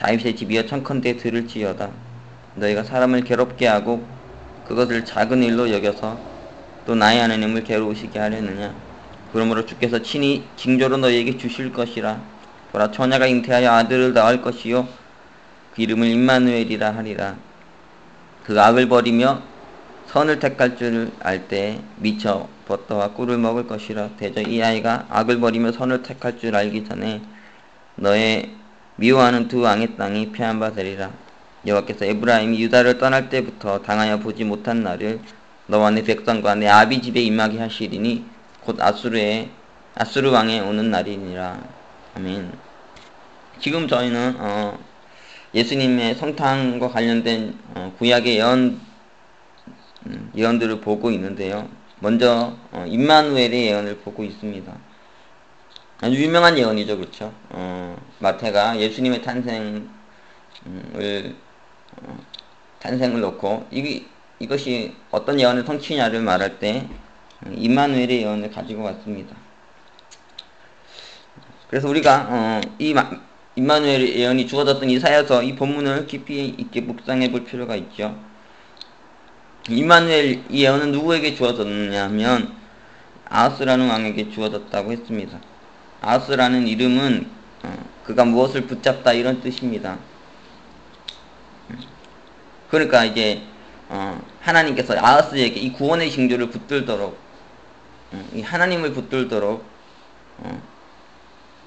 다윗의 집이여 청컨대 들을지어다. 너희가 사람을 괴롭게 하고 그것을 작은 일로 여겨서 또 나의 하나님을 괴로우시게 하려느냐. 그러므로 주께서 친히 징조로 너희에게 주실 것이라. 보라, 처녀가 잉태하여 아들을 낳을 것이요 그 이름을 임마누엘이라 하리라. 그 악을 버리며 선을 택할 줄 알 때 미쳐 버터와 꿀을 먹을 것이라. 대저 이 아이가 악을 버리며 선을 택할 줄 알기 전에 너의 미워하는 두 왕의 땅이 패한바 되리라. 여호와께서 에브라임이 유다를 떠날 때부터 당하여 보지 못한 날을 너와 내 백성과 내 아비 집에 임하게 하시리니 곧 아수르 왕에 오는 날이니라. 아멘. 지금 저희는 예수님의 성탄과 관련된 구약의 예언들을 보고 있는데요. 먼저 임마누엘의 예언을 보고 있습니다. 아주 유명한 예언이죠, 그렇죠? 마태가 예수님의 탄생을 놓고 이것이 어떤 예언의 성취냐를 말할 때 임마누엘의 예언을 가지고 왔습니다. 그래서 우리가 임마누엘의 예언이 주어졌던 이사야서 이 본문을 깊이 있게 묵상해 볼 필요가 있죠. 임마누엘 이 예언은 누구에게 주어졌느냐 하면 아하스라는 왕에게 주어졌다고 했습니다. 아하스라는 이름은 그가 무엇을 붙잡다 이런 뜻입니다. 그러니까 이제 하나님께서 아하스에게 이 구원의 징조를 붙들도록 이 하나님을 붙들도록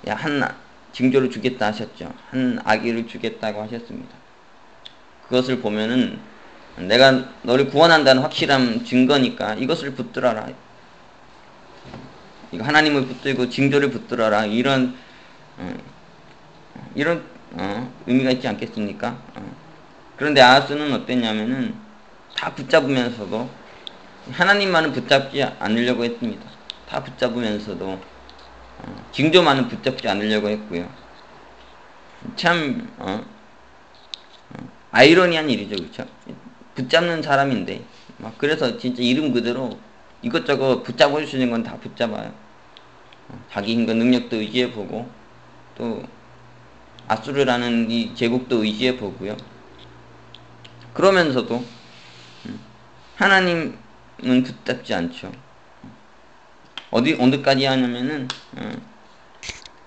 한 징조를 주겠다 하셨죠. 한 아기를 주겠다고 하셨습니다. 그것을 보면은 내가 너를 구원한다는 확실한 증거니까 이것을 붙들어라. 이거 하나님을 붙들고 징조를 붙들어라. 이런 의미가 있지 않겠습니까? 그런데 아하스는 어땠냐면은 다 붙잡으면서도 하나님만은 붙잡지 않으려고 했습니다. 다 붙잡으면서도 징조만은 붙잡지 않으려고 했고요. 참 아이러니한 일이죠, 그렇죠? 붙잡는 사람인데 그래서 진짜 이름 그대로 이것저것 붙잡을 수 있는 건 다 붙잡아요. 자기 힘과 능력도 의지해 보고 또 아수르라는 이 제국도 의지해 보고요. 그러면서도 하나님은 붙잡지 않죠. 어디까지 하냐면은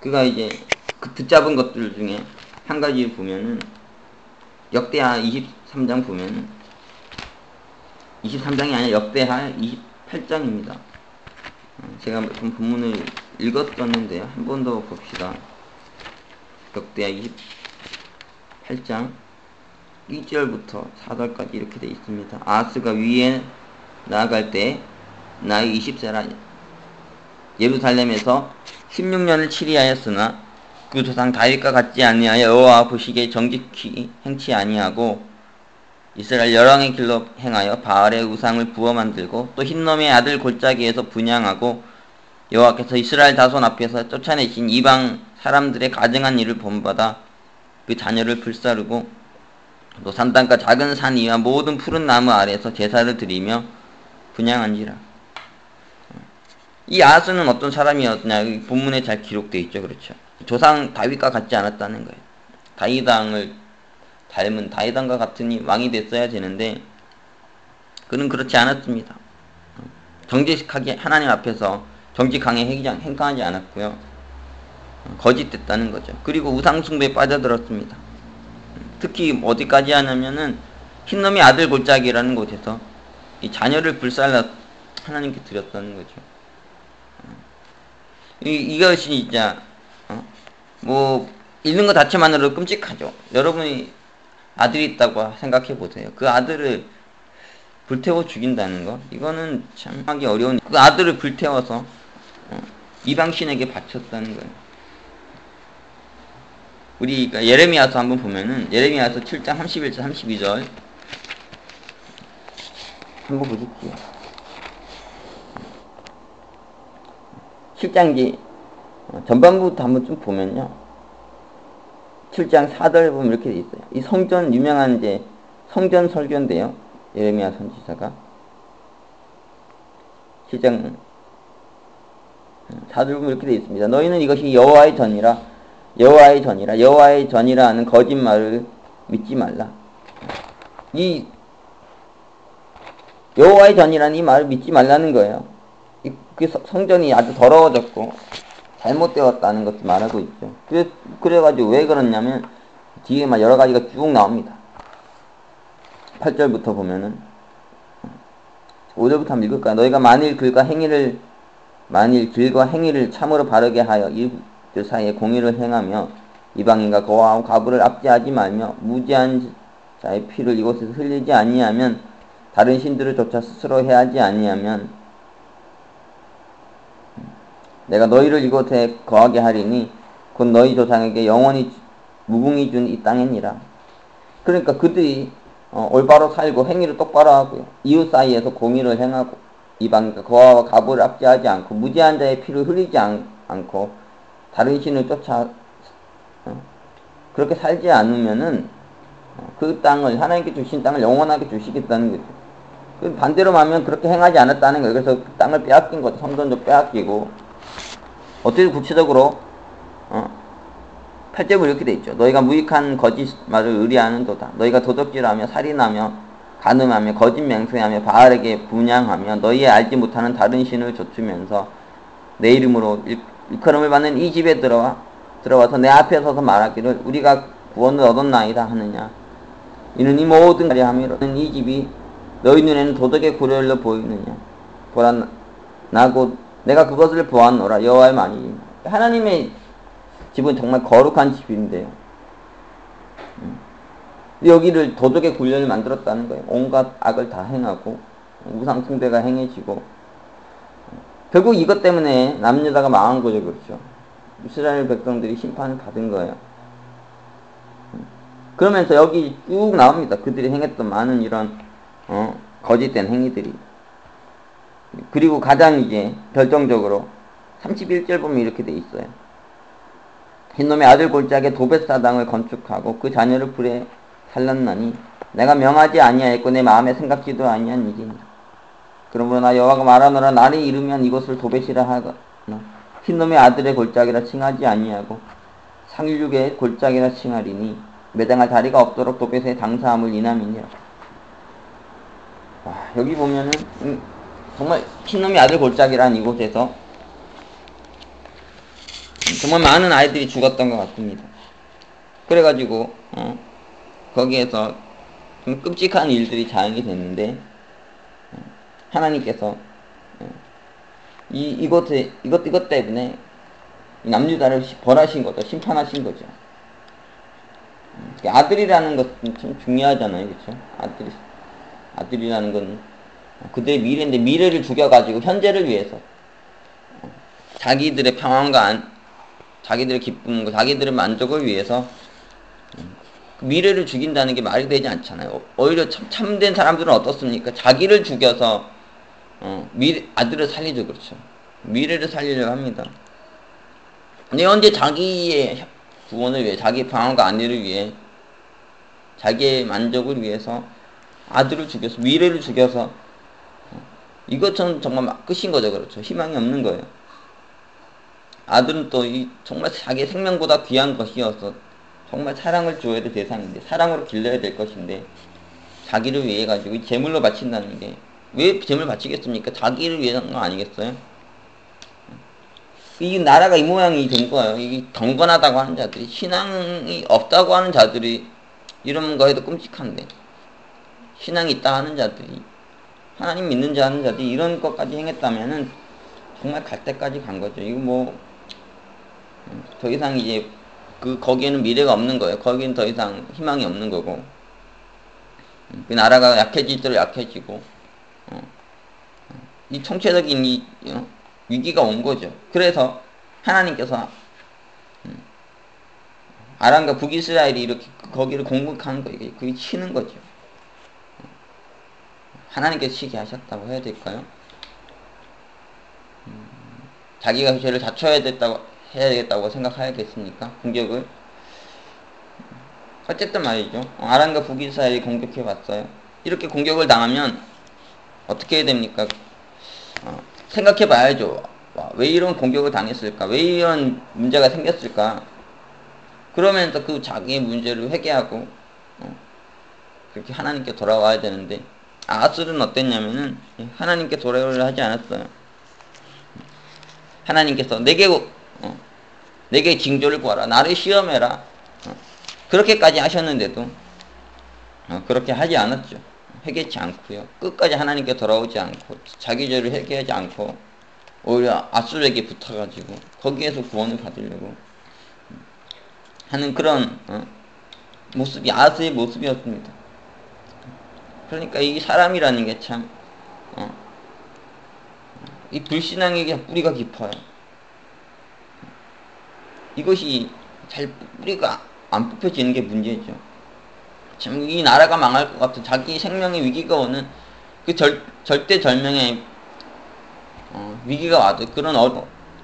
그가 이제 그 붙잡은 것들 중에 한 가지 보면은 역대하 23장 보면은 23장이 아니라 역대하 28장입니다. 제가 본문을 읽었었는데요. 한 번 더 봅시다. 역대하 28장 1절부터 4절까지 이렇게 되어 있습니다. 아하스가 위에 나아갈 때 나이 20세라 예루살렘에서 16년을 치리하였으나 그 조상 다윗과 같지 아니하여 여호와 보시기에 정직히 행치 아니하고 이스라엘 열왕의 길로 행하여 바알의 우상을 부어 만들고 또 흰놈의 아들 골짜기에서 분향하고 여호와께서 이스라엘 자손 앞에서 쫓아내신 이방 사람들의 가증한 일을 본받아 그 자녀를 불사르고 또 산단과 작은 산 위와 모든 푸른 나무 아래에서 제사를 드리며 분향한지라. 이 아하스는 어떤 사람이었냐? 본문에 잘 기록되어 있죠. 그렇죠. 조상 다윗과 같지 않았다는 거예요. 다윗 왕을 닮은 다윗 왕과 같은 왕이 됐어야 되는데 그는 그렇지 않았습니다. 정직하게 하나님 앞에서 정직하게 행동하지 않았고요. 거짓됐다는 거죠. 그리고 우상숭배에 빠져들었습니다. 특히 어디까지 하냐면은 흰놈의 아들 골짜기라는 곳에서 이 자녀를 불살라 하나님께 드렸다는 거죠. 이것이 진짜 읽는 것 자체만으로도 끔찍하죠. 여러분이 아들이 있다고 생각해 보세요. 그 아들을 불태워 죽인다는 거, 이거는 참 하기 어려운. 그 아들을 불태워서 이방신에게 바쳤다는 거예요. 우리가 예레미야서 한번 보면은 예레미야서 7장 31절 32절 한번 보십시오. 7장기 전반부부터 한번 좀 보면요. 7장 4절에 보면 이렇게 돼 있어요. 이 성전 유명한 이제 성전 설교인데요. 예레미야 선지자가 7장 4절 보면 이렇게 돼 있습니다. 너희는 이것이 여호와의 전이라 여호와의 전이라. 여호와의 전이라는 거짓말을 믿지 말라. 이 여호와의 전이라는 이 말을 믿지 말라는 거예요. 그 성전이 아주 더러워졌고 잘못되었다는 것을 말하고 있죠. 그래가지고 왜 그러냐면 뒤에 막 여러 가지가 쭉 나옵니다. 8절부터 보면은 5절부터 한번 읽을까요? 너희가 만일 길과 행위를 참으로 바르게 하여 이들 사이에 공의를 행하며 이방인과 거하고 가부를 압제하지 말며 무지한 자의 피를 이곳에서 흘리지 아니하면 다른 신들을 쫓아 스스로 해하지 아니하면 내가 너희를 이곳에 거하게 하리니 곧 너희 조상에게 영원히 무궁히 준 이 땅이니라. 그러니까 그들이 올바로 살고 행위를 똑바로 하고요. 이웃 사이에서 공의를 행하고 이방인과 거하와 가부를 압제하지 않고 무지한 자의 피를 흘리지 않고 다른 신을 쫓아 그렇게 살지 않으면은 그 땅을 하나님께 주신 땅을 영원하게 주시겠다는 거죠. 반대로 하면 그렇게 행하지 않았다는 거예요. 그래서 그 땅을 빼앗긴 거죠. 성전도 빼앗기고 어떻게 구체적으로 8절에 이렇게 돼 있죠. 너희가 무익한 거짓말을 의뢰하는도다. 너희가 도적질하며 살인하며 간음하며 거짓 맹세하며 바알에게 분향하며 너희의 알지 못하는 다른 신을 좇으면서 내 이름으로 일컬음을 받는 이 집에 들어와서 내 앞에 서서 말하기를 우리가 구원을 얻었나이다 하느냐. 이는 이 모든 말이 함이로는 이 집이 너희 눈에는 도덕의 구렬로 보이느냐. 보라 나곧 내가 그것을 보았노라. 여호와의 말이니. 하나님의 집은 정말 거룩한 집인데요. 여기를 도덕의 굴려를 만들었다는 거예요. 온갖 악을 다 행하고 우상 숭배가 행해지고 결국 이것 때문에 남유다가 망한 거죠. 그렇죠. 이스라엘 백성들이 심판을 받은 거예요. 그러면서 여기 쭉 나옵니다. 그들이 행했던 많은 이런 거짓된 행위들이. 그리고 가장 이제 결정적으로 31절 보면 이렇게 돼 있어요. 흰놈의 아들 골짜기에 도벳사당을 건축하고 그 자녀를 불에 살랐나니 내가 명하지 아니하였고 내 마음에 생각지도 아니한 일이니. 그러므로 나 여호와가 말하노라. 날이 이르면 이곳을 도벳이라 하거나 흰놈의 아들의 골짜기라 칭하지 아니하고 상륙의 골짜기라 칭하리니 매장할 자리가 없도록 도벳의 당사함을 인함이니라. 여기 보면은 정말 흰놈의 아들 골짜기란 이곳에서 정말 많은 아이들이 죽었던 것 같습니다. 그래가지고 거기에서 좀 끔찍한 일들이 자행이 됐는데 하나님께서 이것 때문에 남유다를 벌하신 거죠. 심판하신 거죠. 아들이라는 것은 참 중요하잖아요. 그렇죠? 아들이라는 건 그들의 미래인데 미래를 죽여가지고 현재를 위해서 자기들의 평안과 자기들의 기쁨과 자기들의 만족을 위해서 미래를 죽인다는 게 말이 되지 않잖아요. 오히려 참된 사람들은 어떻습니까? 자기를 죽여서 아들을 살리죠. 그렇죠. 미래를 살리려고 합니다. 근데 언제 자기의 구원을 위해, 자기의 평안과 안위를 위해, 자기의 만족을 위해서 아들을 죽여서, 미래를 죽여서 이것은 정말 끝인 거죠. 그렇죠. 희망이 없는 거예요. 아들은 또 정말 자기의 생명보다 귀한 것이어서 정말 사랑을 줘야 될 대상인데, 사랑으로 길러야 될 것인데 자기를 위해 가지고 제물로 바친다는 게, 왜 제물 바치겠습니까? 자기를 위한 거 아니겠어요? 이 나라가 이 모양이 된 거예요. 이 경건하다고 하는 자들이, 신앙이 없다고 하는 자들이 이런 거 해도 끔찍한데, 신앙이 있다 하는 자들이, 하나님 믿는 자 하는 자들이 이런 것까지 행했다면은 정말 갈 때까지 간 거죠. 이거 더 이상 이제 거기에는 미래가 없는 거예요. 거기는 더 이상 희망이 없는 거고, 그 나라가 약해질수록 약해지고, 이 총체적인 위기가 온 거죠. 그래서 하나님께서 아람과 북이스라엘이 이렇게 거기를 공격하는 거예요. 그게 치는 거죠. 하나님께서 치게 하셨다고 해야 될까요? 자기가 죄를 자초해야 되겠다고 생각하겠습니까? 공격을. 어쨌든 말이죠. 아람과 북이스라엘이 공격해 왔어요. 이렇게 공격을 당하면 어떻게 해야 됩니까? 생각해 봐야죠. 왜 이런 공격을 당했을까? 왜 이런 문제가 생겼을까? 그러면서 그 자기의 문제를 회개하고 그렇게 하나님께 돌아와야 되는데, 아하스는 어땠냐면은 하나님께 돌아오려 하지 않았어요. 하나님께서 내게 징조를 구하라, 나를 시험해라, 그렇게까지 하셨는데도 그렇게 하지 않았죠. 회개치 않고요. 끝까지 하나님께 돌아오지 않고 자기 죄를 회개하지 않고 오히려 아수르에게 붙어가지고 거기에서 구원을 받으려고 하는 그런 모습이 아하스의 모습이었습니다. 그러니까 이 사람이라는 게 참 이 불신앙에게 뿌리가 깊어요. 이것이 잘 뿌리가 안 뽑혀지는 게 문제죠. 참 이 나라가 망할 것 같은 자기 생명의 위기가 오는 그 절대절명의 위기가 와도 그런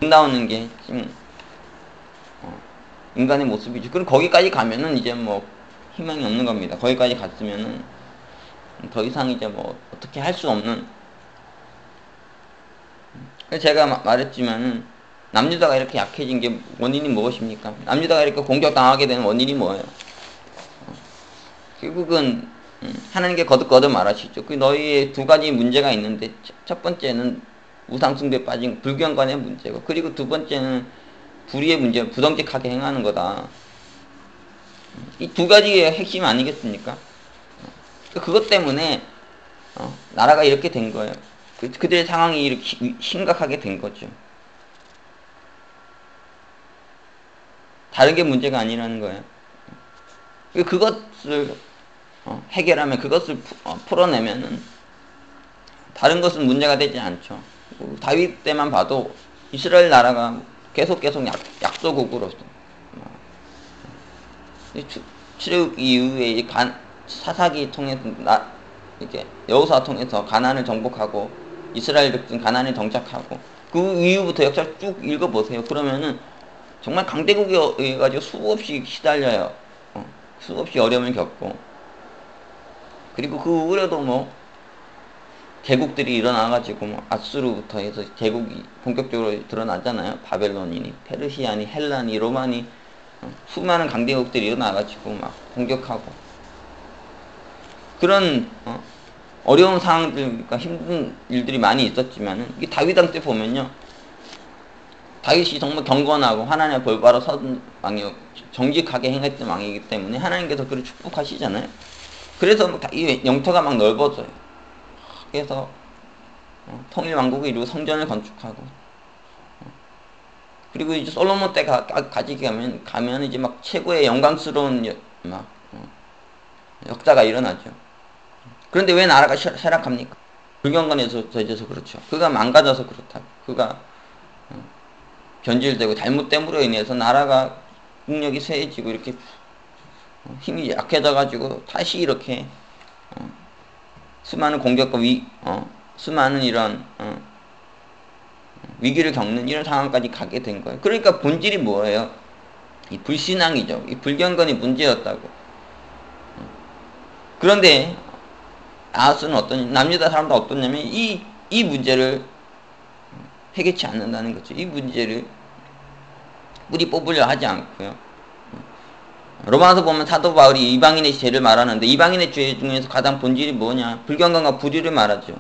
나오는 게 지금 인간의 모습이죠. 그럼 거기까지 가면은 이제 뭐 희망이 없는 겁니다. 거기까지 갔으면은 더 이상 이제 뭐 어떻게 할 수 없는. 제가 말했지만은 남유다가 이렇게 약해진 게 원인이 무엇입니까? 남유다가 이렇게 공격당하게 되는 원인이 뭐예요? 결국은 하나님께 거듭 말하시죠. 그 너희의 두 가지 문제가 있는데, 첫 번째는 우상숭배에 빠진 불경건의 문제고, 그리고 두 번째는 불의의 문제, 부정직하게 행하는 거다. 이 두 가지의 핵심 아니겠습니까? 그것 때문에 나라가 이렇게 된 거예요. 그들의 상황이 이렇게 심각하게 된 거죠. 다른 게 문제가 아니라는 거예요. 그것을 해결하면, 그것을 풀어내면은 다른 것은 문제가 되지 않죠. 다윗 때만 봐도 이스라엘 나라가 계속 약소국으로서 출애굽 이후에 사사기 통해서 이렇게 여호수아 통해서 가나안을 정복하고 이스라엘 백성 가나안에 정착하고 그 이후부터 역사를 쭉 읽어보세요. 그러면은 정말 강대국에 의해 가지고 수없이 시달려요. 수없이 어려움을 겪고, 그리고 그 후에도 뭐 제국들이 일어나가지고 뭐 아수르부터 해서 제국이 본격적으로 드러나잖아요. 바벨론이니 페르시아니 헬라니 로마니 수많은 강대국들이 일어나가지고 막 공격하고, 그런 어려운 상황들, 그러니까 힘든 일들이 많이 있었지만은 이 다윗왕 때 보면요, 다윗이 정말 경건하고 하나님의 볼바로 선 왕이요, 정직하게 행했던 왕이기 때문에 하나님께서 그를 축복하시잖아요. 그래서 이 영토가 막 넓어져요. 그래서 통일 왕국을 이루고 성전을 건축하고, 그리고 이제 솔로몬 때 가지게 가면 이제 막 최고의 영광스러운 역사가 일어나죠. 그런데 왜 나라가 쇠락합니까? 불경건에서 져서 그렇죠. 그가 망가져서 그렇다. 그가 변질되고 잘못됨으로 인해서 나라가 국력이 쇠해지고 이렇게 힘이 약해져가지고 다시 이렇게 수많은 공격과 수많은 이런 위기를 겪는 이런 상황까지 가게 된 거예요. 그러니까 본질이 뭐예요? 이 불신앙이죠. 이 불경건이 문제였다고. 그런데 아하스는 남유다 사람도 어떻냐면 이 문제를 해결치 않는다는 거죠. 이 문제를 뿌리 뽑으려 하지 않고요. 로마서 보면 사도 바울이 이방인의 죄를 말하는데, 이방인의 죄 중에서 가장 본질이 뭐냐? 불경건과 불의를 말하죠.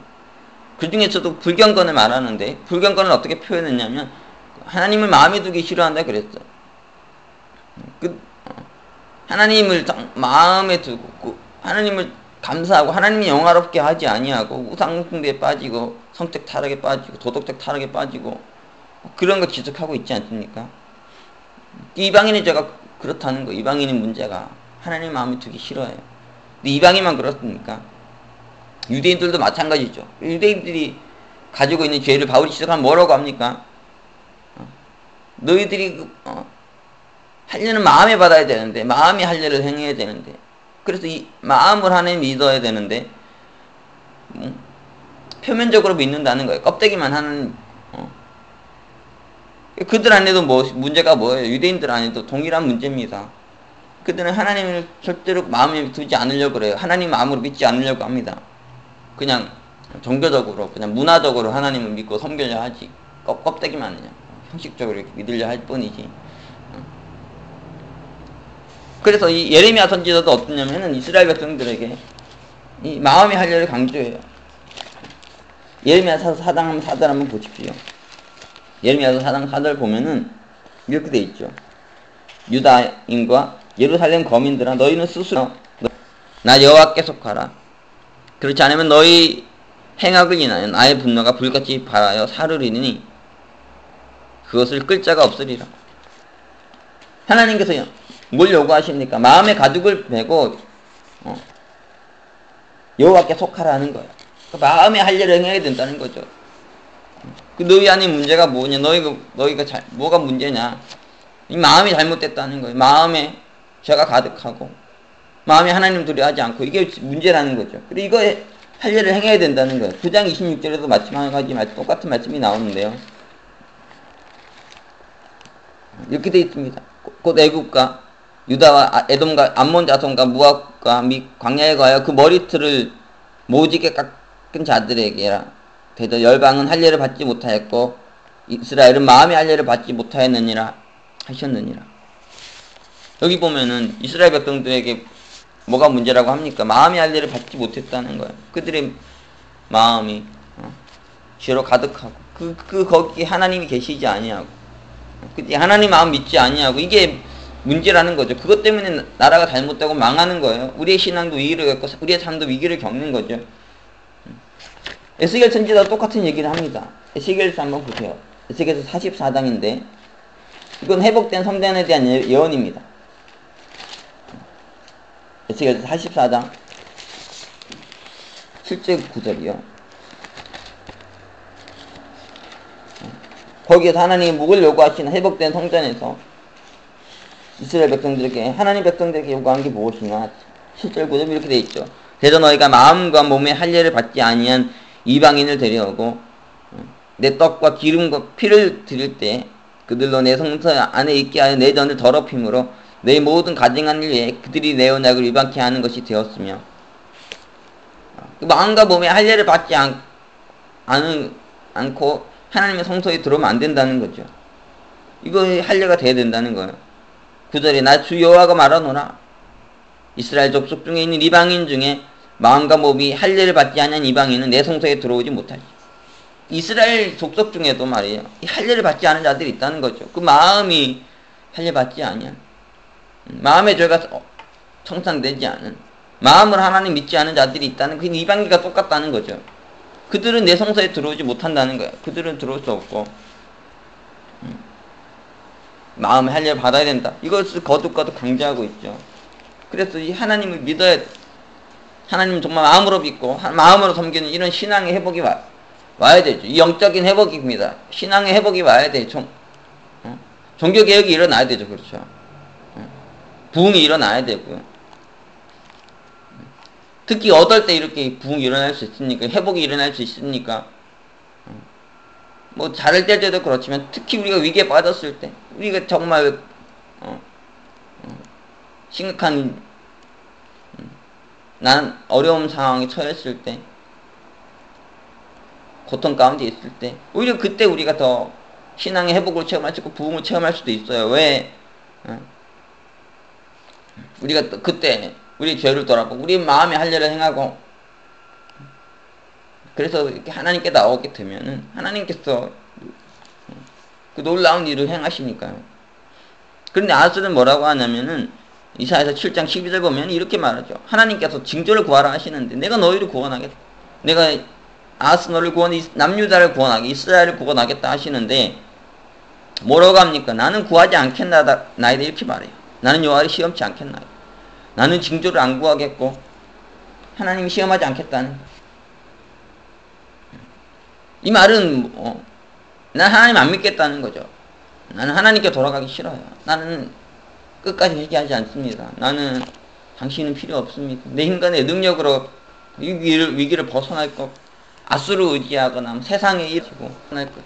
그 중에서도 불경건을 말하는데, 불경건을 어떻게 표현했냐면 하나님을 마음에 두기 싫어한다 그랬어. 하나님을 마음에 두고 하나님을 감사하고 하나님이 영화롭게 하지 아니하고 우상숭배에 빠지고 성적 타락에 빠지고 도덕적 타락에 빠지고 그런 거 지속하고 있지 않습니까? 이방인의 죄가 그렇다는 거. 이방인의 문제가 하나님 마음에 두기 싫어해요. 근데 이방인만 그렇습니까? 유대인들도 마찬가지죠. 유대인들이 가지고 있는 죄를 바울이 지적하면 뭐라고 합니까? 너희들이 할례는 마음에 받아야 되는데, 마음이 할례를 행해야 되는데, 그래서 이 마음을 하나님 믿어야 되는데 표면적으로 믿는다는 거예요. 껍데기만 하는. 그들 안에도 문제가 뭐예요? 유대인들 안에도 동일한 문제입니다. 그들은 하나님을 절대로 마음에 두지 않으려고 그래요. 하나님 마음으로 믿지 않으려고 합니다. 그냥 종교적으로, 그냥 문화적으로 하나님을 믿고 섬기려 하지, 껍데기만 그냥 형식적으로 이렇게 믿으려 할 뿐이지. 그래서 이 예레미야 선지자도 어떠냐면은 이스라엘 백성들에게 이 마음의 할례를 강조해요. 예레미야서 4장 4절 한번 보십시오. 예레미야서 4장 4절 보면은 이렇게 돼 있죠. 유다인과 예루살렘 거민들아, 너희는 스스로 나 여호와께 속하라. 그렇지 않으면 너희 행악을 인하여 나의 분노가 불같이 발하여 사르리니 그것을 끌 자가 없으리라. 하나님께서 뭘 요구하십니까? 마음의 가죽을 메고 여호와께 속하라는 거예요. 마음의 할례를 행해야 된다는 거죠. 너희 안에 문제가 뭐냐? 너희가 뭐가 문제냐? 이 마음이 잘못됐다는 거예요. 마음에 죄가 가득하고 마음에 하나님 두려워하지 않고 이게 문제라는 거죠. 그리고 이거에 할례를 행해야 된다는 거예요. 9장 26절에도 마찬가지 똑같은 말씀이 나오는데요. 이렇게 되어 있습니다. 곧 애굽과 유다와 에돔과 암몬 자손과 무압과 및 광야에 가여 그 머리털을 모지게 깎은 자들에게라. 대저 열방은 할례를 받지 못하였고 이스라엘은 마음의 할례를 받지 못하였느니라 하셨느니라. 여기 보면은 이스라엘 백성들에게 뭐가 문제라고 합니까? 마음의 할례를 받지 못했다는 거예요. 그들의 마음이 죄로 가득하고 거기에 하나님이 계시지 아니하고 하나님 마음 믿지 아니하고 이게 문제라는 거죠. 그것 때문에 나라가 잘못되고 망하는 거예요. 우리의 신앙도 위기를 겪고 우리의 삶도 위기를 겪는 거죠. 에스겔 선지자도 똑같은 얘기를 합니다. 에스겔서 한번 보세요. 에스겔서 44장인데 이건 회복된 성전에 대한 예언입니다. 에스겔서 44장 7절 9절이요. 거기에서 하나님이 묵을 요구하시는 회복된 성전에서 이스라엘 백성들에게 하나님 백성들에게 요구한 게 무엇이냐. 7절 9절 이렇게 되어 있죠. 대저 너희가 마음과 몸의 할례를 받지 아니한 이방인을 데려오고 내 떡과 기름과 피를 드릴 때 그들로 내 성소 안에 있게 하여 내 전을 더럽힘으로 내 모든 가증한 일 외에 그들이 내 언약을 위반케 하는 것이 되었으며 마음과 몸의 할례를 받지 않고 하나님의 성소에 들어오면 안 된다는 거죠. 이거 할례가 돼야 된다는 거예요. 9절에 나 주 여호와가 말하노라. 이스라엘 족속 중에 있는 이방인 중에 마음과 몸이 할례를 받지 않은 이방인은 내 성소에 들어오지 못하지. 이스라엘 족속 중에도 말이에요. 이 할례를 받지 않은 자들이 있다는 거죠. 그 마음이 할례 받지 아니한, 마음의 죄가 청산되지 않은, 마음으로 하나님 믿지 않은 자들이 있다는 그 이방인과 똑같다는 거죠. 그들은 내 성소에 들어오지 못한다는 거예요. 그들은 들어올 수 없고 마음의 할례를 받아야 된다. 이것을 거듭거듭 강조하고 있죠. 그래서 이 하나님을 믿어야 돼. 하나님 정말 마음으로 믿고 마음으로 섬기는 이런 신앙의 회복이 와야 되죠. 이 영적인 회복입니다. 신앙의 회복이 와야 돼. 종교개혁이 일어나야 되죠. 그렇죠. 부흥이 일어나야 되고요. 특히 어떨 때 이렇게 부흥이 일어날 수 있습니까? 회복이 일어날 수 있습니까? 뭐 잘할 때도 그렇지만 특히 우리가 위기에 빠졌을 때, 우리가 정말 심각한 난 어려운 상황에 처했을 때, 고통 가운데 있을 때, 오히려 그때 우리가 더 신앙의 회복을 체험할 수 있고 부흥을 체험할 수도 있어요. 왜? 우리가 또 그때 우리 죄를 돌아보고 우리 마음의 할례를 행하고, 그래서 이렇게 하나님께 나오게 되면은 하나님께서 그 놀라운 일을 행하시니까요. 그런데 아하스는 뭐라고 하냐면은 이사야서 7장 12절 보면 이렇게 말하죠. 하나님께서 징조를 구하라 하시는데 내가 너희를 구원하겠다. 내가 아하스 너를 구원해 남유다를 구원하게 이스라엘을 구원하겠다 하시는데 뭐라고 합니까? 나는 구하지 않겠나이다 이렇게 말해요. 나는 여호와를 시험치 않겠나이다. 나는 징조를 안 구하겠고 하나님이 시험하지 않겠다는, 이 말은 난 하나님 안 믿겠다는 거죠. 나는 하나님께 돌아가기 싫어요. 나는 끝까지 회개하지 않습니다. 나는 당신은 필요 없습니다. 내 힘과 내 능력으로 위기를 벗어날 것, 아수를 의지하거나 세상에 일치고 벗어날 것.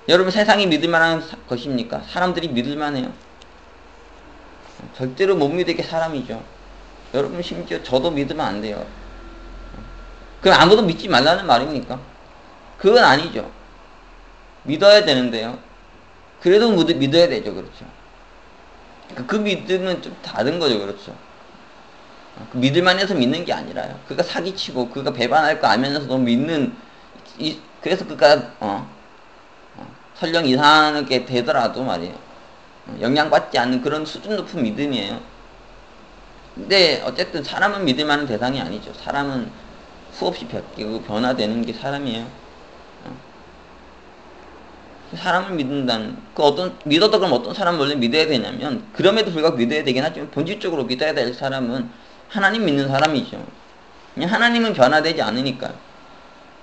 여러분, 세상이 믿을만한 것입니까? 사람들이 믿을만해요? 절대로 못 믿을 게 사람이죠. 여러분, 심지어 저도 믿으면 안 돼요. 그럼 아무도 믿지 말라는 말입니까? 그건 아니죠. 믿어야 되는데요. 그래도 믿어야 되죠. 그렇죠. 그 믿음은 좀 다른 거죠. 그렇죠. 그 믿을만 해서 믿는 게 아니라요. 그가 사기치고 그가 배반할 거 알면서도 믿는 그래서 그가 설령 이상하게 되더라도 말이에요. 영향받지 않는 그런 수준 높은 믿음이에요. 근데 어쨌든 사람은 믿을 만한 대상이 아니죠. 사람은 수없이 바뀌고 변화되는 게 사람이에요. 사람을 믿는다는 믿어도 그럼 어떤 사람을 원래 믿어야 되냐면, 그럼에도 불구하고 믿어야 되긴 하지만 본질적으로 믿어야 될 사람은 하나님 믿는 사람이죠. 하나님은 변화되지 않으니까.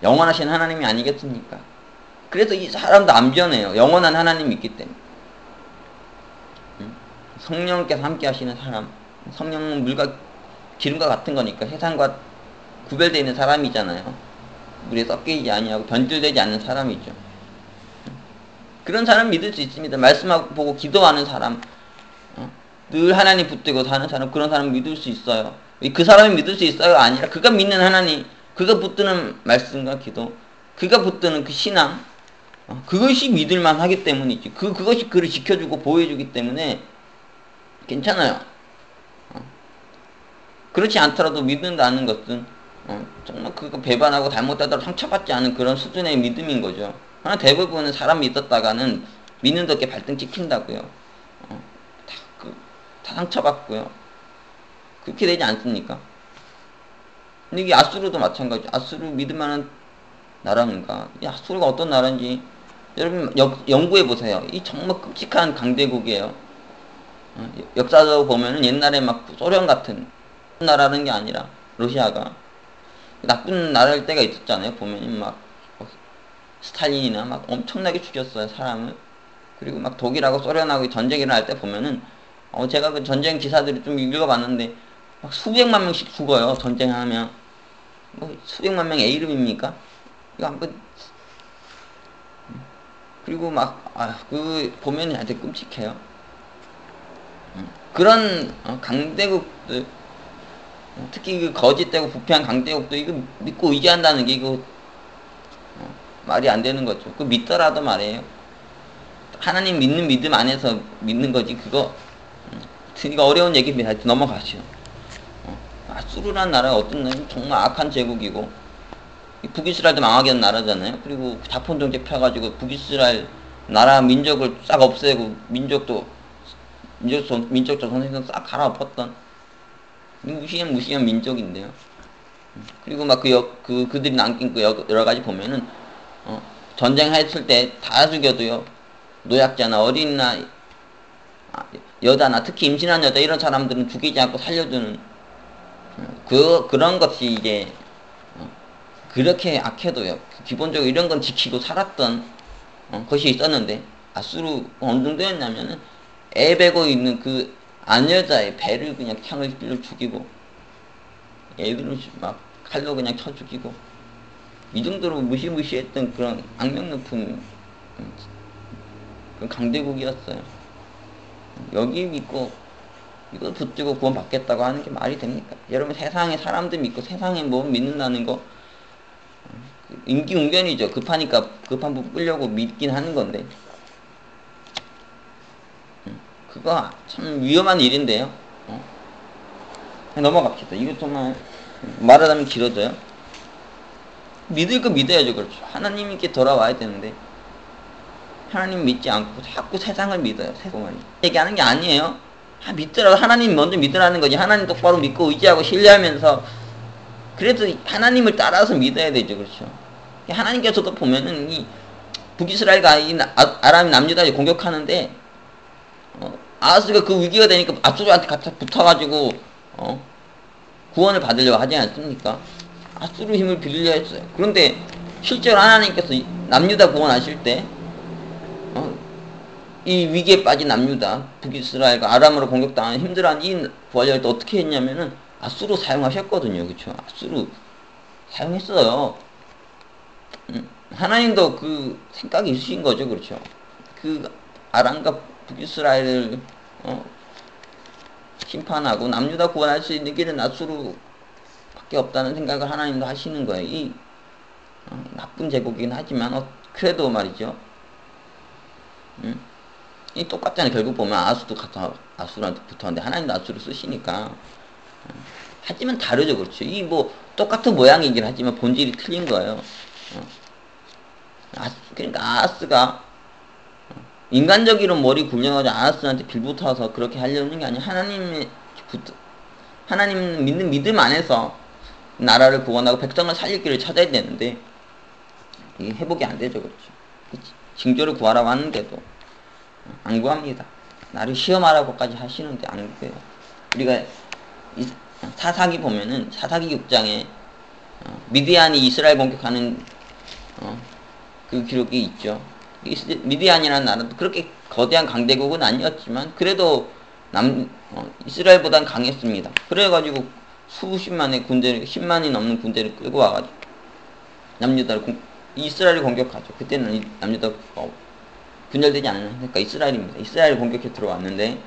영원하신 하나님이 아니겠습니까? 그래서 이 사람도 안 변해요. 영원한 하나님이 있기 때문에. 성령께서 함께 하시는 사람. 성령은 물과 기름과 같은 거니까 세상과 구별되어 있는 사람이잖아요. 물에 섞이지 아니하고 변질되지 않는 사람이죠. 그런 사람 믿을 수 있습니다. 말씀하고 보고 기도하는 사람, 늘 하나님 붙들고 사는 사람, 그런 사람 믿을 수 있어요. 그 사람이 믿을 수 있어요? 아니라 그가 믿는 하나님, 그가 붙드는 말씀과 기도, 그가 붙드는 그 신앙, 그것이 믿을만 하기 때문이지. 그것이 그를 지켜주고 보호해주기 때문에 괜찮아요. 그렇지 않더라도 믿는다는 것은 정말 그거 배반하고 잘못하더라도 상처받지 않은 그런 수준의 믿음인 거죠. 그러나 대부분은 사람 믿었다가는 믿는 덕에 발등 찍힌다고요. 다 상처받고요. 그렇게 되지 않습니까? 근데 이게 아수르도 마찬가지. 아수르 믿을 만한 나라인가? 이 아수르가 어떤 나라인지 여러분 연구해보세요. 이 정말 끔찍한 강대국이에요. 역사적으로 보면은 옛날에 막 소련 같은 나라는 게 아니라 러시아가 나쁜 나라일 때가 있었잖아요. 보면은 막 스탈린이나 막 엄청나게 죽였어요, 사람을. 그리고 막 독일하고 소련하고 전쟁이 일어날 때 보면은 제가 그 전쟁 기사들을 좀 읽어봤는데 막 수백만 명씩 죽어요, 전쟁하면. 뭐 수백만 명의 이름입니까? 이거 한번. 그리고 막 그 보면은 아주 끔찍해요. 그런 강대국들, 특히 그 거짓되고 부패한 강대국도 이거 믿고 의지한다는 게 이거 말이 안 되는 거죠. 그 믿더라도 말이에요. 하나님 믿는 믿음 안에서 믿는 거지. 그거 어려운 얘기입니다. 넘어가시오. 아수르란 나라가 어떤 나라? 정말 악한 제국이고 북이스라엘도 망하게 한 나라잖아요. 그리고 자폰 정책 펴가지고 북이스라엘 나라 민족을 싹 없애고 민족적 정신을 싹 갈아엎었던 무시한 민족인데요. 그리고 막 그들이 남긴 여러 가지 보면은 전쟁했을 때 다 죽여도요, 노약자나 어린이나 여자나 특히 임신한 여자 이런 사람들은 죽이지 않고 살려주는 그런 것이 이제 그렇게 악해도요, 기본적으로 이런 건 지키고 살았던 것이 있었는데, 아수르 어느 정도였냐면은 애 베고 있는 그 아녀자의 배를 그냥 창을 찔러 죽이고 애들을 막 칼로 그냥 쳐 죽이고, 이 정도로 무시무시했던 그런 악명 높은 그런 강대국이었어요. 여기 믿고 이거 붙들고 구원 받겠다고 하는 게 말이 됩니까? 여러분, 세상에 사람들 믿고 세상에 뭐 믿는다는 거 임기응변이죠. 급하니까 급한 부 끌려고 믿긴 하는 건데 그거 참 위험한 일인데요. 넘어갑시다. 이거 정말 말하자면 길어져요. 믿을 거 믿어야죠. 그렇죠. 하나님께 돌아와야 되는데 하나님 믿지 않고 자꾸 세상을 믿어요. 세상을 얘기하는 게 아니에요. 믿더라도 하나님 먼저 믿으라는 거지. 하나님 똑바로 믿고 의지하고 신뢰하면서 그래도 하나님을 따라서 믿어야 되죠. 그렇죠. 하나님께서도 보면은 이 북이스라엘과 이 아람 남유다를 공격하는데 아하스가 그 위기가 되니까 아수르한테 같이 붙어가지고 구원을 받으려고 하지 않습니까? 아수르 힘을 빌리려 했어요. 그런데 실제로 하나님께서 남유다 구원하실 때 이 위기에 빠진 남유다, 북이스라엘과 아람으로 공격당하는 힘들어하는 이 부활절 때 어떻게 했냐면은 아수르 사용하셨거든요. 그렇죠? 아수르 사용했어요. 하나님도 그 생각이 있으신 거죠. 그렇죠? 그 아람과 북이스라엘을 심판하고 남유다 구원할 수 있는 길은 아수르밖에 없다는 생각을 하나님도 하시는 거예요. 이 나쁜 제국이긴 하지만 그래도 말이죠. 이 똑같잖아요. 결국 보면 아수도 같아, 아수랑 붙었는데 하나님도 아수를 쓰시니까. 하지만 다르죠. 그렇죠. 이 뭐 똑같은 모양이긴 하지만 본질이 틀린 거예요. 그러니까 아스가 인간적으로 머리 굴려가지고 아스한테 빌붙어서 그렇게 하려는 게 아니라 하나님 믿는 믿음 안에서 나라를 구원하고 백성을 살릴 길을 찾아야 되는데 이게 회복이 안 되죠. 그렇죠. 징조를 구하라고 하는데도 안 구합니다. 나를 시험하라고까지 하시는데 안 구해요. 우리가 사사기 보면은 사사기 6장에 미디안이 이스라엘 공격하는 그 기록이 있죠. 미디안이라는 나라도 그렇게 거대한 강대국은 아니었지만 그래도 이스라엘보단 강했습니다. 그래가지고 수십만의 군대를 10만이 넘는 군대를 끌고 와가지고 남유다를 이스라엘을 공격하죠. 그때는 남유다가 분열되지 않으니까 이스라엘입니다. 이스라엘을 공격해 들어왔는데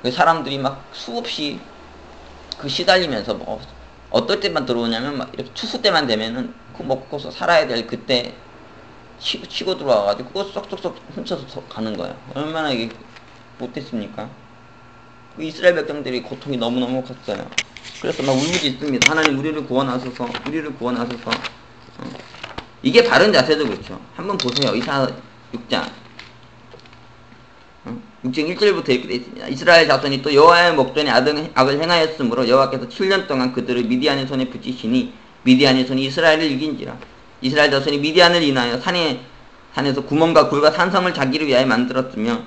그 사람들이 막 수없이 그 시달리면서 뭐 어떨 때만 들어오냐면 막 이렇게 추수 때만 되면은 그 먹고서 살아야 될 그때 치고 들어와가지고 그거 쏙쏙쏙 훔쳐서 가는 거예요. 얼마나 이게 못됐습니까? 그 이스라엘 백성들이 고통이 너무너무 컸어요. 그래서 막 울부짖습니다. 하나님 우리를 구원하소서, 우리를 구원하소서. 이게 바른 자세도 그렇죠. 한번 보세요. 이사 6장 6장 1절부터 이렇게 되어 있습니다. 이스라엘 자손이 또 여호와의 목전에 악을 행하였으므로 여호와께서 7년 동안 그들을 미디안의 손에 붙이시니 미디안의 손이 이스라엘을 이긴지라. 이스라엘 자손이 미디안을 인하여 산에서 구멍과 굴과 산성을 자기를 위하여 만들었으며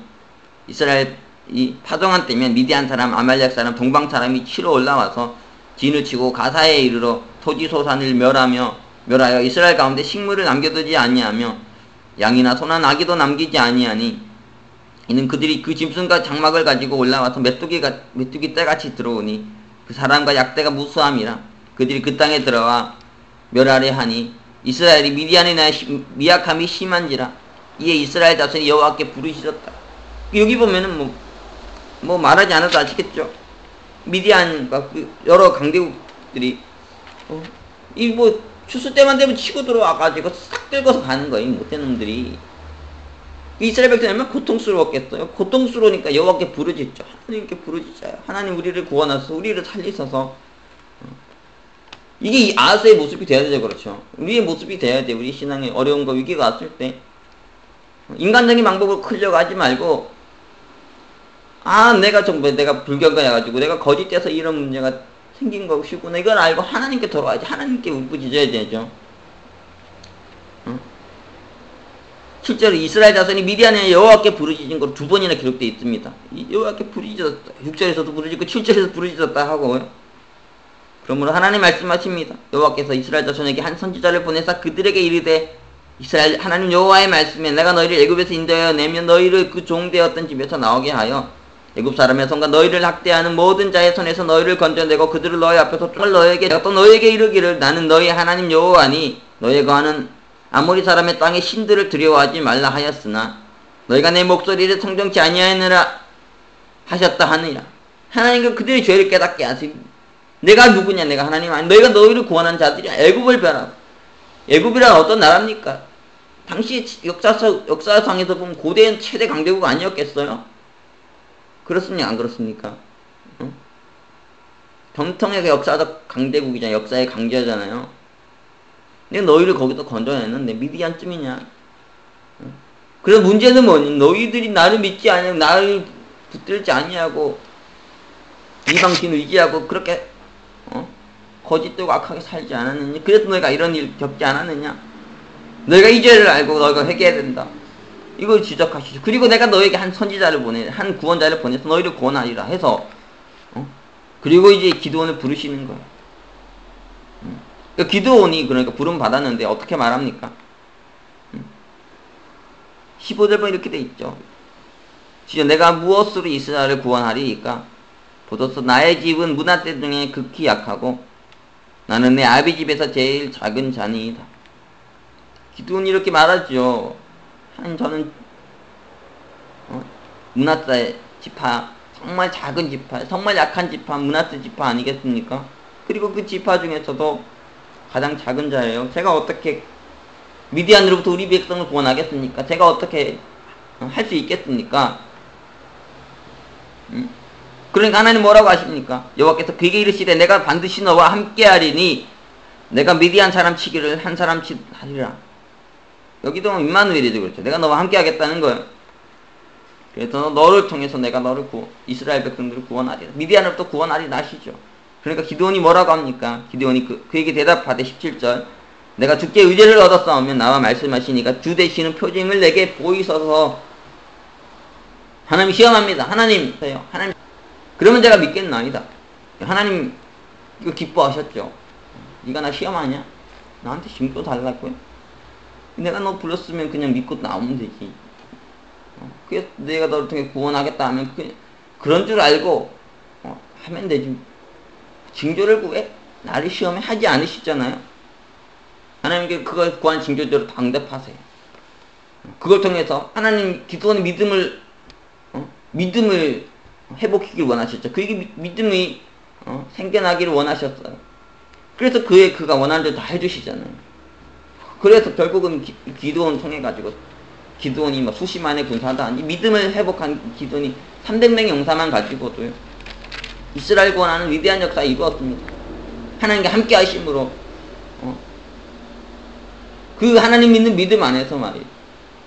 이스라엘이 파종한 때면 미디안 사람, 아말렉 사람, 동방 사람이 치러 올라와서 진을 치고 가사에 이르러 토지 소산을 멸하여 이스라엘 가운데 식물을 남겨두지 아니하며 양이나 소나 나귀도 남기지 아니하니 이는 그들이 그 짐승과 장막을 가지고 올라와서 메뚜기 떼같이 들어오니 그 사람과 약대가 무수함이라. 그들이 그 땅에 들어와 멸하려 하니 이스라엘이 미디안에 인하여 미약함이 심한지라. 이에 이스라엘 자손이 여호와께 부르짖었다. 여기 보면은 뭐 말하지 않아도 아시겠죠. 미디안과 그 여러 강대국들이 이 뭐 추수 때만 되면 치고 들어와가지고 싹 긁어서 가는 거예요. 못된 놈들이. 이스라엘 백성이면 고통스러웠겠어요. 고통스러우니까 여호와께 부르짖죠. 하나님께 부르짖어요. 하나님 우리를 구원하소서, 우리를 살리소서. 이게 이 아스의 모습이 돼야 되죠. 그렇죠. 우리의 모습이 돼야 돼. 우리 신앙에 어려운 거 위기가 왔을 때 인간적인 방법으로 크려고 하지 말고 내가 불경가여가지고 내가 거짓돼서 이런 문제가 생긴 것이구나 이걸 알고 하나님께 돌아와야지. 하나님께 울부짖어야 되죠. 7절에 이스라엘 자손이 미디안에 여호와께 부르짖은 것으로 2번이나 기록되어 있습니다. 여호와께 부르짖었다. 6절에서도 부르짖고 7절에서 부르짖었다 하고요. 그러므로 하나님 말씀하십니다. 여호와께서 이스라엘 자손에게 한 선지자를 보내사 그들에게 이르되 이스라엘 하나님 여호와의 말씀에 내가 너희를 애굽에서 인도하여 내며 너희를 그 종되었던 집에서 나오게 하여 애굽 사람의 손과 너희를 학대하는 모든 자의 손에서 너희를 건져내고 그들을 너희 앞에서 내가 또 너희에게 이르기를 나는 너희 하나님 여호와니 너희 거하는 아모리 사람의 땅의 신들을 두려워하지 말라 하였으나 너희가 내 목소리를 청정치 아니하느라 하셨다 하느니라. 하나님과 그들의 죄를 깨닫게 하시니 내가 누구냐? 내가 하나님 아니 너희가 너희를 구원한 자들이 애굽을 벼라. 애굽이란 어떤 나라입니까? 당시 역사상에서 보면 고대인 최대 강대국 아니었겠어요? 그렇습니까? 안 그렇습니까? 전통의 역사적 강대국이잖아요. 역사의 강자잖아요. 내가 너희를 거기서 건져냈는데 미디안쯤이냐? 그래서 문제는 뭐니? 너희들이 나를 믿지 아니하고 나를 붙들지 아니하고 이방신을 의지하고 그렇게 거짓되고 악하게 살지 않았느냐? 그래서 너희가 이런 일 겪지 않았느냐? 너희가 이 죄를 알고 너희가 회개해야 된다. 이걸 지적하시죠. 그리고 내가 너에게 한 구원자를 보내서 너희를 구원하리라 해서 그리고 이제 기드온을 부르시는 거예요. 그러니까 기드온이 그러니까 부름 받았는데 어떻게 말합니까? 15절 보면 이렇게 돼 있죠. 진짜 내가 무엇으로 이스라엘을 구원하리이까? 보소서 나의 집은 문화대 중에 극히 약하고 나는 내 아비 집에서 제일 작은 자니이다. 기드온이 이렇게 말하죠. 저는 문하세 지파, 정말 작은 지파, 정말 약한 지파, 문하세 지파 아니겠습니까? 그리고 그 지파 중에서도 가장 작은 자예요. 제가 어떻게 미디안으로부터 우리 백성을 구원하겠습니까? 제가 어떻게 할 수 있겠습니까? 그러니까 하나님 뭐라고 하십니까? 여호와께서 그에게 이르시되 내가 반드시 너와 함께하리니 내가 미디안 사람 치기를 한 사람 치하리라. 여기도 임마누엘이죠. 그렇죠. 내가 너와 함께하겠다는 거예요. 그래서 너를 통해서 내가 너를 이스라엘 백성들을 구원하리라. 미디안으로부터 구원하리 나시죠. 그러니까 기드온이 뭐라고 합니까? 기드온이 그에게 대답하되 17절 내가 주께 의제를 얻었사오면 나와 말씀하시니까 주 되시는 표징을 내게 보이소서. 하나님 시험합니다. 하나님 그러면 제가 믿겠나이다. 하나님 이거 기뻐하셨죠. 네가 나 시험하냐? 나한테 징조 달라고요? 내가 너 불렀으면 그냥 믿고 나오면 되지. 그래서 내가 너를 통해 구원하겠다 하면 그런 줄 알고 하면 되지. 징조를 구해? 나를 시험에 하지 않으시잖아요. 하나님께 그걸 구한 징조대로 당대하세요. 그걸 통해서 하나님 기도원의 믿음을 회복하기를 원하셨죠. 그에게 믿음이 생겨나기를 원하셨어요. 그래서 그가 원하는 대로 다 해주시잖아요. 그래서 결국은 기드온 통해가지고 기드온이 막 수십만의 군사도 아니 믿음을 회복한 기드온이 300명의 용사만 가지고도요 이스라엘 구원하는 위대한 역사를 이루었습니다. 하나님과 함께 하심으로 그 하나님 믿는 믿음 안에서 말이에요.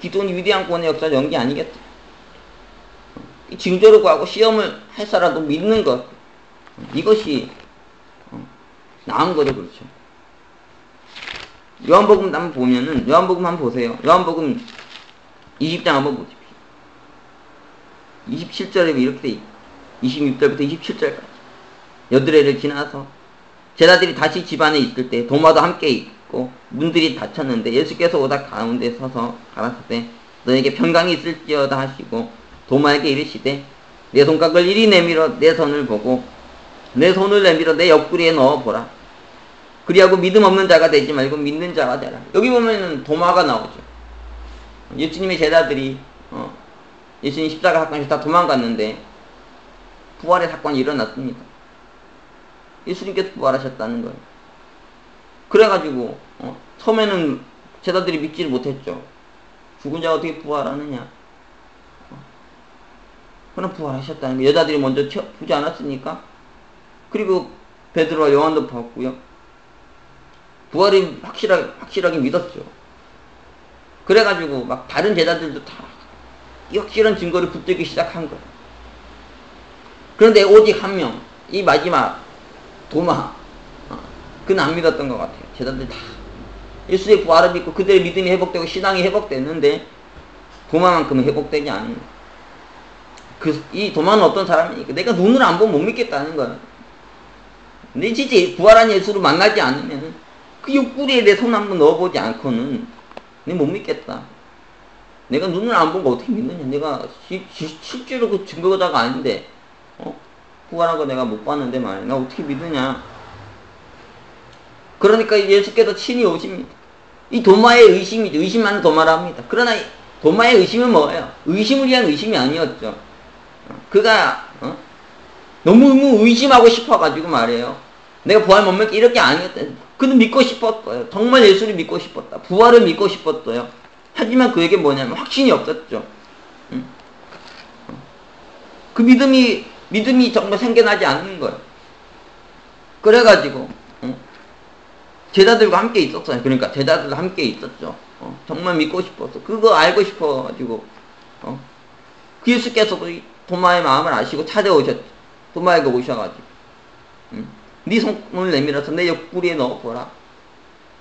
기드온이 위대한 구원의 역사를 연기 아니겠죠. 징조를 구하고 시험을 해서라도 믿는 것 이것이 나은 거죠. 그렇죠. 요한복음 한번 보면은 요한복음 한번 보세요. 요한복음 20장 한번 보십시오. 27절에 이렇게 돼 있고 26절부터 27절까지 여드레를 지나서 제자들이 다시 집안에 있을 때 도마도 함께 있고 문들이 닫혔는데 예수께서 오다 가운데 서서 가라사대 너에게 평강이 있을지어다 하시고 도마에게 이르시되 내 손각을 이리 내밀어 내 손을 보고 내 손을 내밀어 내 옆구리에 넣어보라. 그리하고 믿음 없는 자가 되지 말고 믿는 자가 되라. 여기 보면은 도마가 나오죠. 예수님의 제자들이 예수님 십자가 사건에서 다 도망갔는데 부활의 사건이 일어났습니다. 예수님께서 부활하셨다는 거예요. 그래가지고 처음에는 제자들이 믿지를 못했죠. 죽은 자가 어떻게 부활하느냐. 그럼 부활하셨다는 거예요. 여자들이 먼저 보지 않았습니까? 그리고 베드로와 요한도 봤고요. 부활이 확실하게 믿었죠. 그래가지고 막 다른 제자들도 다 확실한 증거를 붙들기 시작한 거예요. 그런데 오직 한 명, 이 마지막 도마, 그는 안 믿었던 것 같아요. 제자들 다 예수의 부활을 믿고 그들의 믿음이 회복되고 신앙이 회복됐는데 도마만큼은 회복되지 않은 거예요. 이 도마는 어떤 사람이니까 내가 눈으로 안 보면 못 믿겠다는 거예요. 근데 진짜 부활한 예수를 만나지 않으면 그 옆구리에 내 손 한번 넣어보지 않고는 내가 못 믿겠다. 내가 눈을 안 본 거 어떻게 믿느냐. 내가 실제로 그 증거자가 아닌데 부활한 거 내가 못 봤는데 말이야. 나 어떻게 믿느냐. 그러니까 예수께서 친히 오십니다. 이 도마의 의심이죠. 의심하는 도마라 합니다. 그러나 도마의 의심은 뭐예요? 의심을 위한 의심이 아니었죠. 그가 너무 의심하고 싶어가지고 말이에요. 내가 부활 못 믿게 이렇게 아니었다. 그는 믿고 싶었어요. 정말 예수를 믿고 싶었다. 부활을 믿고 싶었어요. 하지만 그에게 뭐냐면 확신이 없었죠. 그 믿음이 정말 생겨나지 않는 거예요. 그래가지고 제자들과 함께 있었어요. 그러니까 제자들과 함께 있었죠. 정말 믿고 싶었어. 그거 알고 싶어가지고 그 예수께서도 도마의 마음을 아시고 찾아오셨죠. 도마에게 오셔가지고 네 손을 내밀어서 내 옆구리에 넣어보라.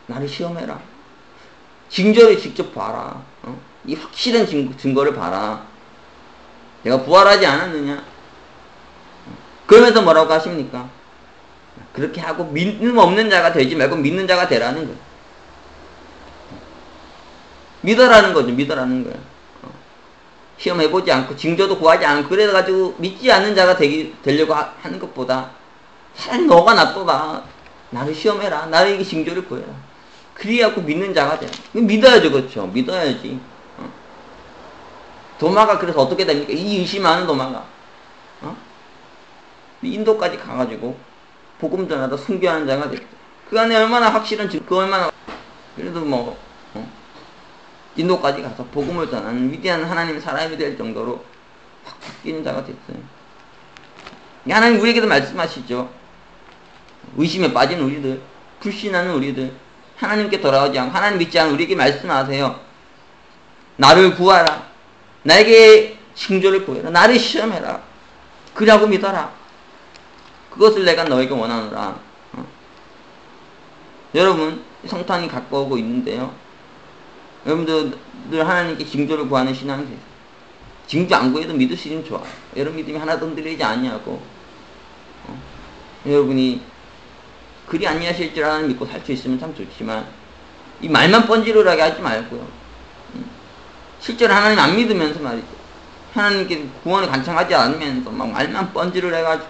나를 시험해라. 징조를 직접 봐라. 이 확실한 증거를 봐라. 내가 부활하지 않았느냐. 그러면서 뭐라고 하십니까? 그렇게 하고 믿음 없는 자가 되지 말고 믿는 자가 되라는 거예요. 믿어라는 거죠. 믿어라는 거예요. 시험해보지 않고 징조도 구하지 않고 그래가지고 믿지 않는 자가 되려고 하는 것보다 차라리 너가 놔둬라. 나를 시험해라. 나에게 징조를 구해라. 그리하고 믿는 자가 되라. 믿어야죠. 그렇죠. 믿어야지. 도마가 그래서 어떻게 됩니까? 이 의심하는 도마가 인도까지 가가지고 복음 전하다 순교하는 자가 됐죠. 그 안에 얼마나 확실한 그 얼마나 그래도 인도까지 가서 복음을 전하는 위대한 하나님의 사람이 될 정도로 확 바뀌는 자가 됐어요. 하나님 우리에게도 말씀하시죠. 의심에 빠진 우리들, 불신하는 우리들, 하나님께 돌아오지 않고 하나님 믿지 않은 우리에게 말씀하세요. 나를 구하라. 나에게 징조를 구해라. 나를 시험해라. 그리하고 믿어라. 그것을 내가 너에게 원하노라. 여러분, 성탄이 가까우고 있는데요. 여러분들 하나님께 징조를 구하는 신앙이 되세요. 징조 안 구해도 믿으시면 좋아요. 여러분 믿음이 하나도 흔들리지 않냐고. 여러분이 그리 아니하실 줄 아는 믿고 살 수 있으면 참 좋지만 이 말만 번지르르하게 하지 말고요. 실제로 하나님 안 믿으면서 말이죠. 하나님께 구원을 간청하지 않으면서 막 말만 번지르르 해가지고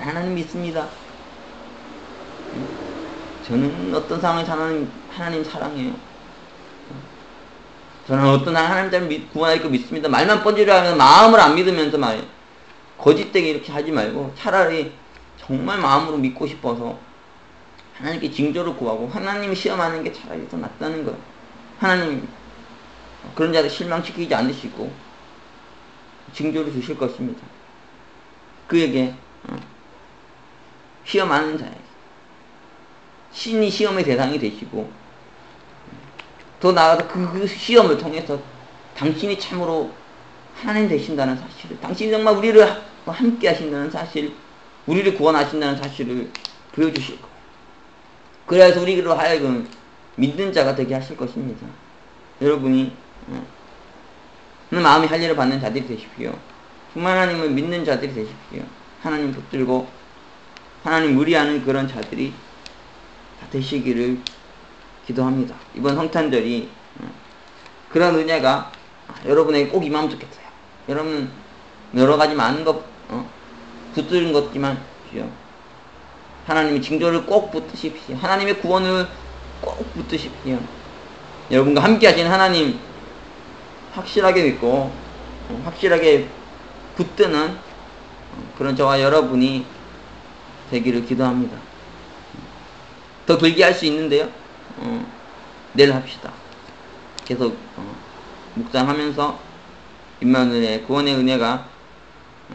하나님 믿습니다. 저는 어떤 상황에서 하나님 사랑해요. 저는 어떤 하나님 구원할 거 믿습니다. 말만 번지르르 하면서 마음을 안 믿으면서 말이에요. 거짓되게 이렇게 하지 말고 차라리 정말 마음으로 믿고 싶어서 하나님께 징조를 구하고 하나님이 시험하는 게 차라리 더 낫다는 거예요. 하나님 그런 자를 실망시키지 않으시고 징조를 주실 것입니다. 그에게 시험하는 자에게 신이 시험의 대상이 되시고 더 나아가서 그 시험을 통해서 당신이 참으로 하나님 되신다는 사실을, 당신이 정말 우리를 함께 하신다는 사실, 우리를 구원하신다는 사실을 보여주실 거예요. 그래서 우리로 하여금 믿는 자가 되게 하실 것입니다. 여러분이 마음이 할례를 받는 자들이 되십시오. 정말 하나님을 믿는 자들이 되십시오. 하나님 붙들고 하나님 무리하는 그런 자들이 다 되시기를 기도합니다. 이번 성탄절이 그런 은혜가 여러분에게 꼭 임하면 좋겠어요. 여러분은 여러가지 많은 것 붙드는 것지만 하나님의 징조를 꼭 붙드십시오. 하나님의 구원을 꼭 붙드십시오. 여러분과 함께 하신 하나님 확실하게 믿고 확실하게 붙드는 그런 저와 여러분이 되기를 기도합니다. 더 길게 할 수 있는데요. 내일 합시다. 계속 묵상하면서 임마누엘의 구원의 은혜가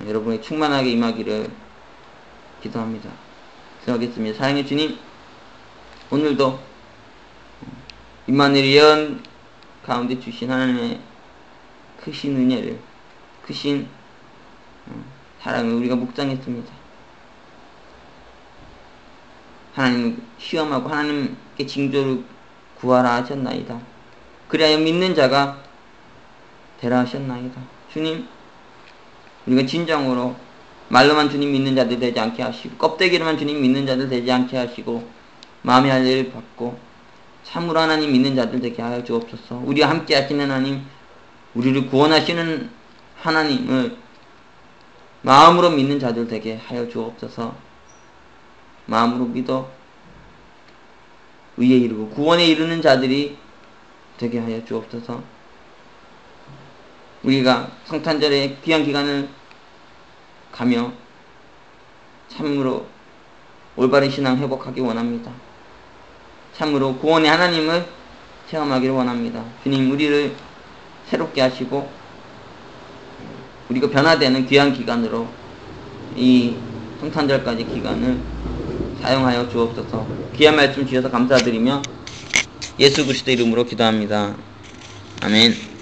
여러분의 충만하게 임하기를 기도합니다. 기도하겠습니다. 사랑의 주님, 오늘도 임마누엘 예언 가운데 주신 하나님의 크신 은혜를, 크신 사랑을 우리가 묵상했습니다. 하나님을 시험하고 하나님께 징조를 구하라 하셨나이다. 그리하여 믿는 자가 되라 하셨나이다. 주님, 우리가 진정으로 말로만 주님 믿는 자들 되지 않게 하시고 껍데기로만 주님 믿는 자들 되지 않게 하시고 마음의 할례를 받고 참으로 하나님 믿는 자들 되게 하여 주옵소서. 우리와 함께 하시는 하나님, 우리를 구원하시는 하나님을 마음으로 믿는 자들 되게 하여 주옵소서. 마음으로 믿어 의에 이르고 구원에 이르는 자들이 되게 하여 주옵소서. 우리가 성탄절의 귀한 기간을 가며 참으로 올바른 신앙 회복하기 원합니다. 참으로 구원의 하나님을 체험하기를 원합니다. 주님, 우리를 새롭게 하시고 우리가 변화되는 귀한 기간으로 이 성탄절까지 기간을 사용하여 주옵소서. 귀한 말씀 주셔서 감사드리며 예수 그리스도 이름으로 기도합니다. 아멘.